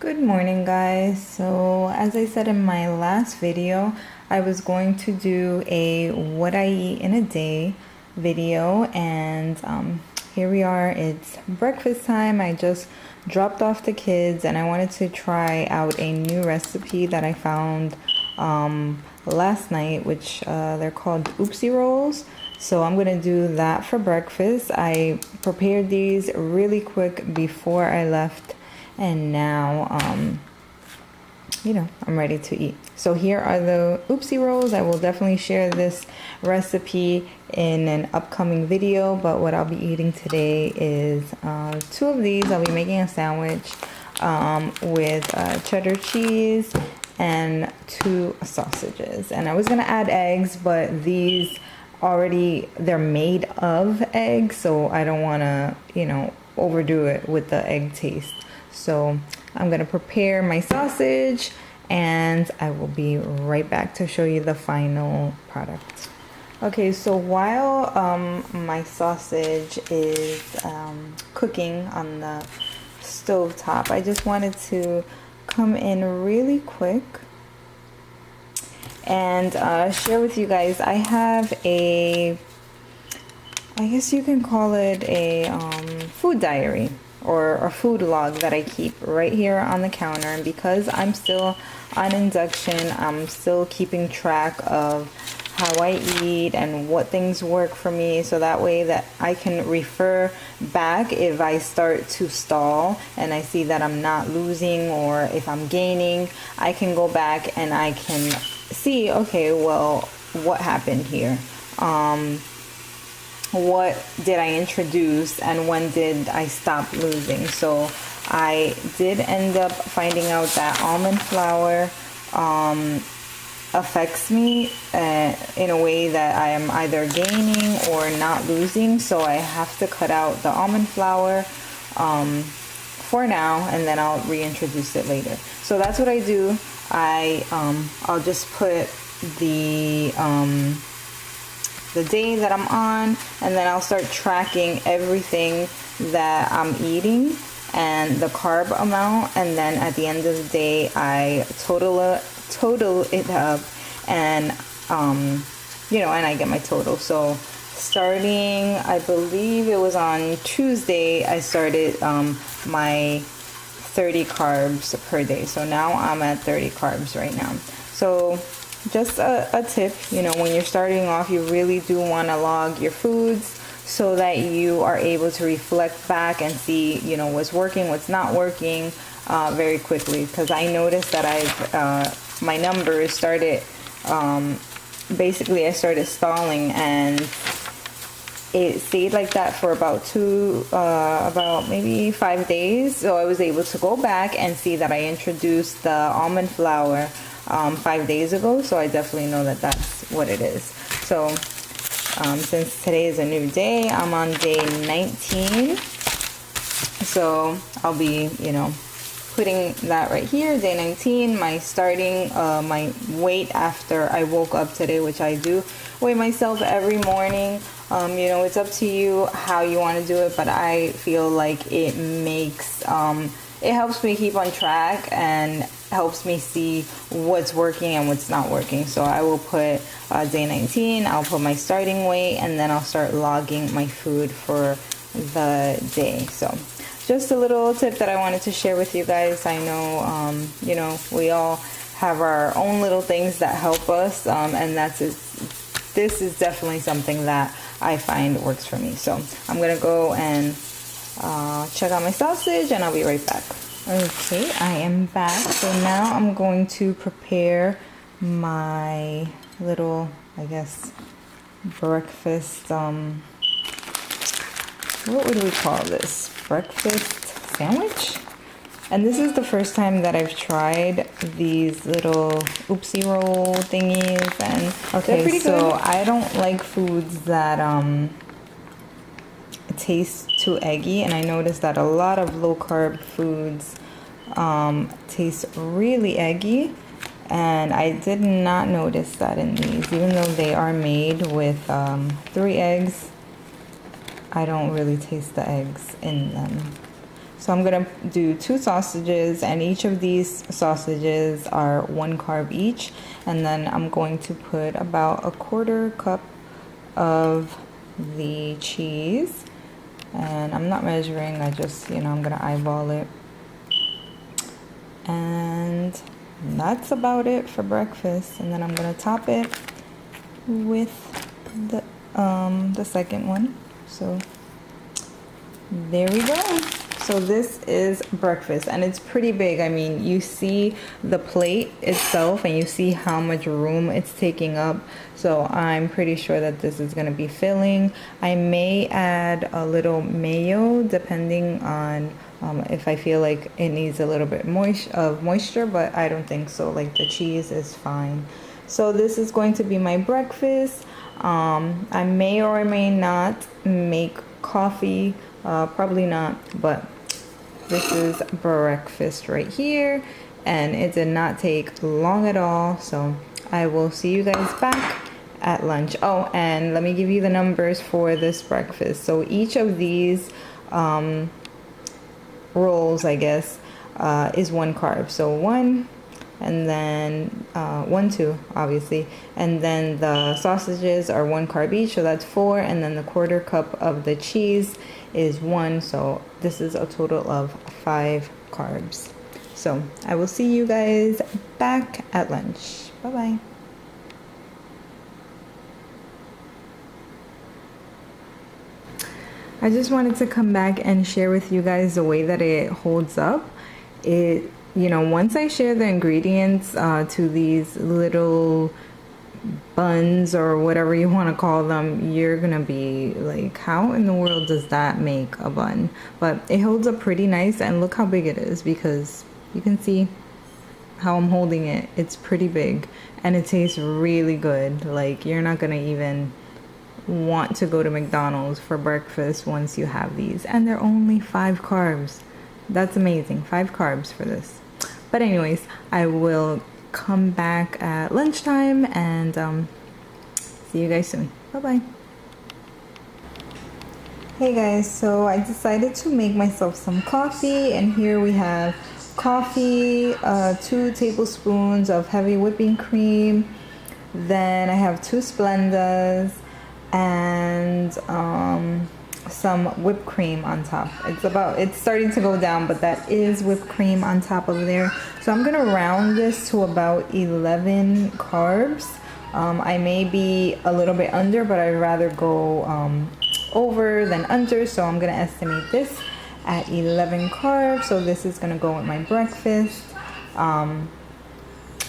Good morning, guys. So as I said in my last video, I was going to do a what I eat in a day video, and here we are. It's breakfast time. I just dropped off the kids and I wanted to try out a new recipe that I found last night, which they're called oopsie rolls. So I'm gonna do that for breakfast. I prepared these really quick before I left, and now I'm ready to eat. So here are the oopsie rolls. I will definitely share this recipe in an upcoming video, but what I'll be eating today is two of these. I'll be making a sandwich with cheddar cheese and two sausages, and I was gonna add eggs, but these they're made of eggs, so I don't want to overdo it with the egg taste. So I'm gonna prepare my sausage and I will be right back to show you the final product. Okay, so while my sausage is cooking on the stove top, I just wanted to come in really quick and share with you guys. I have I guess you can call it a food diary or a food log that I keep right here on the counter. And because I'm still on induction, I'm still keeping track of how I eat and what things work for me, so that way that I can refer back if I start to stall and I see that I'm not losing, or if I'm gaining, I can go back and I can see, okay, well, what happened here? What did I introduce and when did I stop losing? So I did end up finding out that almond flour affects me in a way that I am either gaining or not losing. So I have to cut out the almond flour for now, and then I'll reintroduce it later. So that's what I do. I'll just put the day that I'm on, and then I'll start tracking everything that I'm eating and the carb amount, and then at the end of the day I total it up, and and I get my total. So starting, I believe it was on Tuesday, I started my 30 carbs per day. So now I'm at 30 carbs right now. So just a tip, when you're starting off, you really do want to log your foods so that you are able to reflect back and see, what's working, what's not working very quickly. Because I noticed that my numbers started, basically I started stalling, and it stayed like that for about maybe 5 days. So I was able to go back and see that I introduced the almond flour 5 days ago, so I definitely know that that's what it is. So since today is a new day, I'm on day 19, so I'll be putting that right here, day 19. My starting my weight after I woke up today, which I do weigh myself every morning. It's up to you how you want to do it, but I feel like it makes it helps me keep on track and helps me see what's working and what's not working. So I will put day 19, I'll put my starting weight, and then I'll start logging my food for the day. So just a little tip that I wanted to share with you guys. I know, we all have our own little things that help us, and this is definitely something that I find works for me. So I'm gonna go and check out my sausage, and I'll be right back. Okay, I am back. So now I'm going to prepare my little, I guess, breakfast, what would we call this? Breakfast sandwich? And this is the first time that I've tried these little oopsie roll thingies, and they're pretty good. So I don't like foods that taste too eggy, and I noticed that a lot of low carb foods taste really eggy, and I did not notice that in these. Even though they are made with 3 eggs, I don't really taste the eggs in them. So I'm gonna do 2 sausages, and each of these sausages are 1 carb each. And then I'm going to put about a 1/4 cup of the cheese. And I'm not measuring, I just, I'm gonna eyeball it. And that's about it for breakfast. And then I'm gonna top it with the second one. So there we go. So this is breakfast, and it's pretty big. I mean, you see the plate itself and you see how much room it's taking up. So I'm pretty sure that this is going to be filling. I may add a little mayo depending on if I feel like it needs a little bit moisture, but I don't think so. Like, the cheese is fine. So this is going to be my breakfast. I may or may not make coffee, probably not, but this is breakfast right here, and it did not take long at all. So I will see you guys back at lunch. Oh, and let me give you the numbers for this breakfast. So each of these rolls, I guess, is 1 carb. So 1, and then 1, 2, obviously, and then the sausages are 1 carb each, so that's 4, and then the 1/4 cup of the cheese is 1, so this is a total of 5 carbs. So I will see you guys back at lunch. Bye bye. I just wanted to come back and share with you guys the way that it holds up. Once I share the ingredients to these little buns or whatever you want to call them, you're gonna be like, how in the world does that make a bun? But it holds up pretty nice, and look how big it is, because you can see how I'm holding it. It's pretty big, and it tastes really good. Like, you're not gonna even want to go to McDonald's for breakfast once you have these, and they're only 5 carbs. That's amazing. 5 carbs for this. But anyways, I will come back at lunchtime, and see you guys soon. Bye bye. Hey guys, so I decided to make myself some coffee, and here we have coffee, 2 tablespoons of heavy whipping cream, then I have 2 Splendas, and some whipped cream on top. It's starting to go down, but that is whipped cream on top of there. So I'm gonna round this to about 11 carbs. I may be a little bit under, but I'd rather go over than under, so I'm gonna estimate this at 11 carbs. So this is gonna go with my breakfast.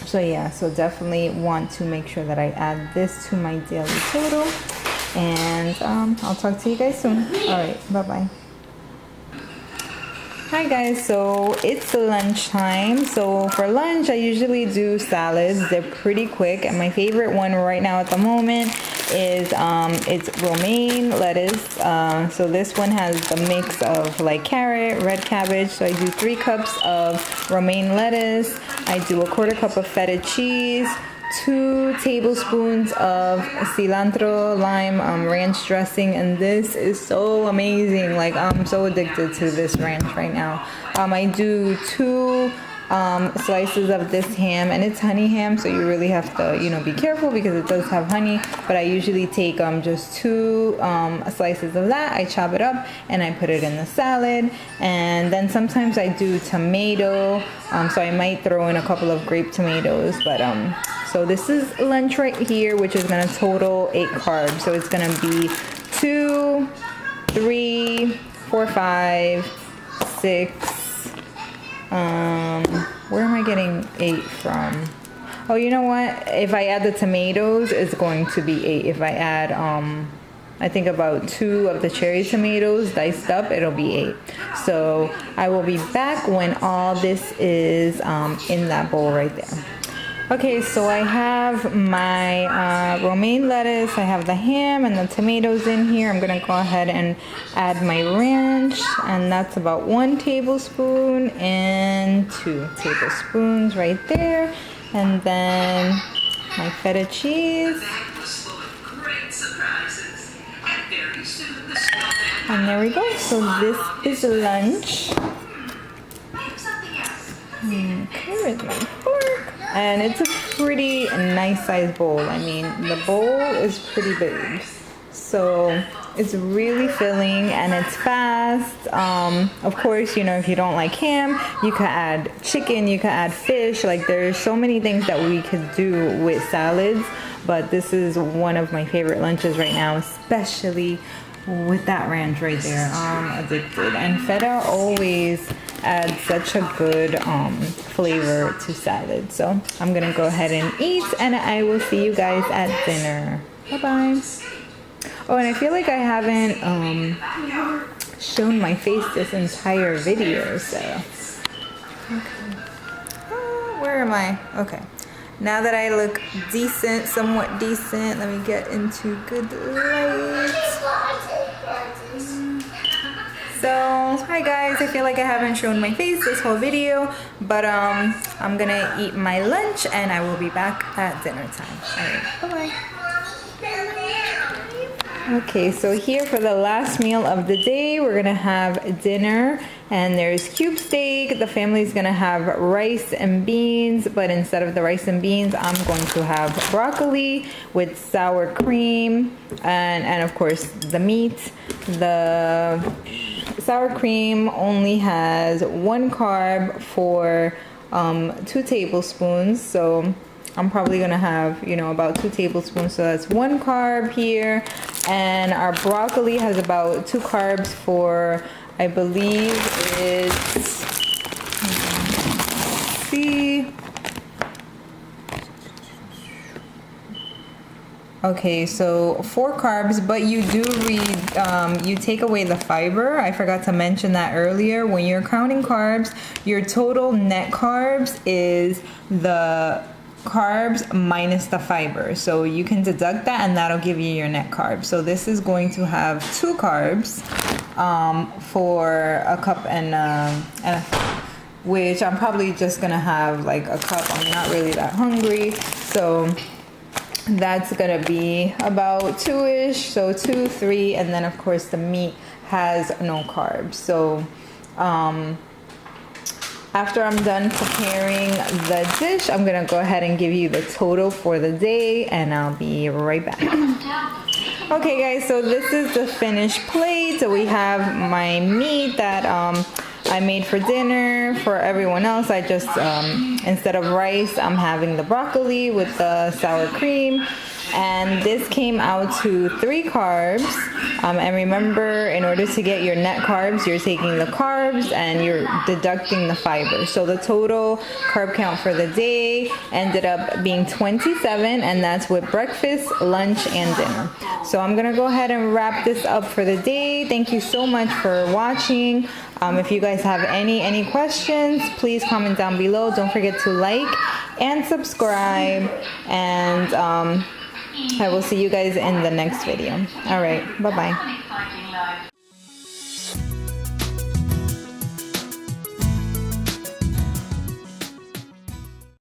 So yeah, so definitely want to make sure that I add this to my daily total. And I'll talk to you guys soon. All right, bye-bye. Hi guys, so it's lunchtime. So for lunch, I usually do salads. They're pretty quick, and my favorite one right now at the moment is it's romaine lettuce. So this one has the mix of like carrot, red cabbage. So I do 3 cups of romaine lettuce. I do a 1/4 cup of feta cheese, 2 tablespoons of cilantro, lime, ranch dressing, and this is so amazing. Like, I'm so addicted to this ranch right now. I do 2 slices of this ham, and it's honey ham, so you really have to, be careful because it does have honey. But I usually take just 2 slices of that. I chop it up and I put it in the salad, and then sometimes I do tomato. So I might throw in a couple of grape tomatoes, but so this is lunch right here, which is gonna total 8 carbs. So it's gonna be 2, 3, 4, 5, 6. Where am I getting 8 from? Oh, you know what? If I add the tomatoes, it's going to be 8. If I add, I think about 2 of the cherry tomatoes diced up, it'll be 8. So I will be back when all this is in that bowl right there. Okay, so I have my romaine lettuce, I have the ham and the tomatoes in here. I'm gonna go ahead and add my ranch, and that's about 1 tablespoon and 2 tablespoons right there. And then my feta cheese. And there we go. So this is lunch. Okay, where's my fork? And it's a pretty nice size bowl. I mean, the bowl is pretty big. So it's really filling and it's fast. Of course, you know, if you don't like ham, you could add chicken, you could add fish. Like there's so many things that we could do with salads. But this is one of my favorite lunches right now, especially with that ranch right there. I'm addicted. And feta always adds such a good flavor to salad. So I'm gonna go ahead and eat, and I will see you guys at dinner. Bye bye. Oh, and I feel like I haven't shown my face this entire video. So okay. Where am I? Okay. Now that I look decent, somewhat decent, let me get into good light. So, hi guys, I feel like I haven't shown my face this whole video, but I'm gonna eat my lunch and I will be back at dinner time. Alright, bye-bye. Okay, so here for the last meal of the day, we're gonna have dinner, and there's cube steak. The family's gonna have rice and beans, but instead of the rice and beans, I'm going to have broccoli with sour cream, and of course the meat. The sour cream only has 1 carb for 2 tablespoons, so I'm probably gonna have, you know, about 2 tablespoons, so that's 1 carb here. And our broccoli has about 2 carbs for, I believe it's, see, okay, so 4 carbs, but you do read, you take away the fiber. I forgot to mention that earlier. When you're counting carbs, your total net carbs is the carbs minus the fiber. So you can deduct that and that'll give you your net carbs. So this is going to have 2 carbs for a cup and which I'm probably just gonna have like a cup. I'm not really that hungry. So that's gonna be about 2-ish, so 2, 3, and then of course the meat has no carbs. So after I'm done preparing the dish, I'm gonna go ahead and give you the total for the day, and I'll be right back. Okay guys, so this is the finished plate. So we have my meat that I made for dinner. For everyone else, I just, instead of rice, I'm having the broccoli with the sour cream. And this came out to 3 carbs. And remember, in order to get your net carbs, you're taking the carbs and you're deducting the fiber. So the total carb count for the day ended up being 27, and that's with breakfast, lunch, and dinner. So I'm gonna go ahead and wrap this up for the day. Thank you so much for watching. If you guys have any questions, please comment down below. Don't forget to like and subscribe, and I will see you guys in the next video. All right, bye-bye.